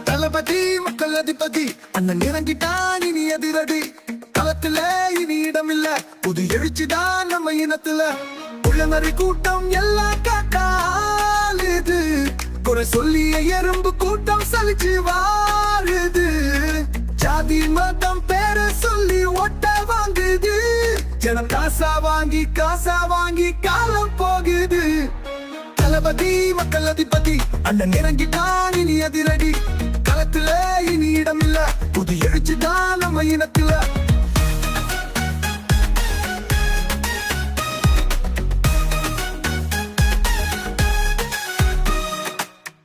தளபதி மக்கள் அதிபதி அண்ணன் இறங்கிட்டான் இனி அதிரடி களத்துல இனி இடமில்ல புது எழுச்சிதான் நம்ம இனத்துல உளநறி கூட்டம் எல்லாம் காட்டாளுது குறை சொல்லிய எறும்பு கூட்டம் சலிச்சு வாழுது ஜாதி மதம் பேரை சொல்லி ஒட்ட வாங்குது ஜனம் காசா வாங்கி காலம் போகுது தளபதி மக்கள் அதிபதி அண்ணன் இறங்கிட்டான் இனி அதிரடி களத்துல இனி இடமில்ல புது எழுச்சிதான் நம்ம இனத்துல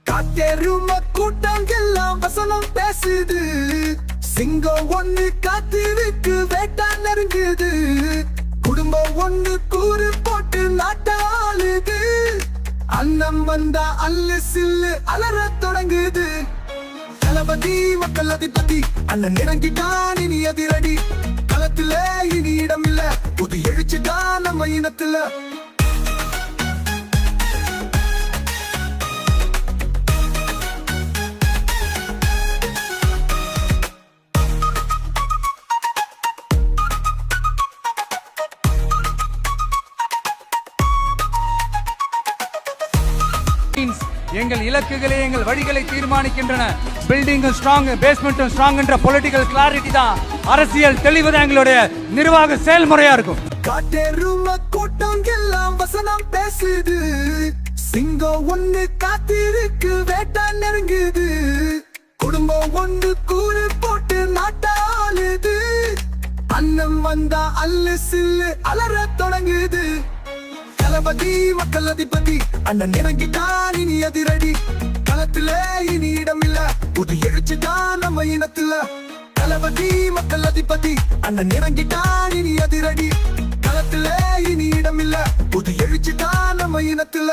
காத்தேரும கூட்டம் எல்லாம் வசனம் பேசுது சிங்கம் ஒண்ணு காத்திருக்கு வேட்டா நெருங்குது குடும்பம் ஒண்ணு கூறு போட்டு நாட்டாளுது அண்ணம் வந்தா அல்லு சில்லு அலற தொடங்குது தளபதி மக்கள் அதிபதி அண்ணன் இறங்கிட்டான் இனி அதிரடி களத்துல இனி இடமில்ல புது எழுச்சிதான் நம்ம இனத்துல எங்கள் இலக்குகளே எங்கள் வழிகளை தீர்மானிக்கின்றன. பில்டிங் ஸ்ட்ராங், பேஸ்மெண்ட் ஸ்ட்ராங் என்ற பொலிட்டிக்கல் கிளாரிட்டி தான், அரசியல் தெளிவு தான் எங்களுடைய நிர்வாக செயல்முறையா இருக்கும். காட்டேரும கூட்டம் எல்லாம் வசனம் பேசுது சிங்கம் ஒண்ணு காத்திருக்கு வேட்டா நெருங்குது குடும்பம் ஒண்ணு கூறு போட்டு நாட்டாளுது அண்ணன் வந்தா அல்லு சில்லு அலற தொடங்குது தளபதி மக்கள் அதிபதி அண்ணன் இறங்கிட்டான் இனி அதிரடி களத்துல இனி இடமில்ல புது எழுச்சிதான் நம்ம இனத்துல தளபதி மக்கள் அதிபதி அண்ணன் இறங்கிட்டான் இனி அதிரடி களத்துல இனி இடமில்ல புது எழுச்சிதான் நம்ம இனத்துல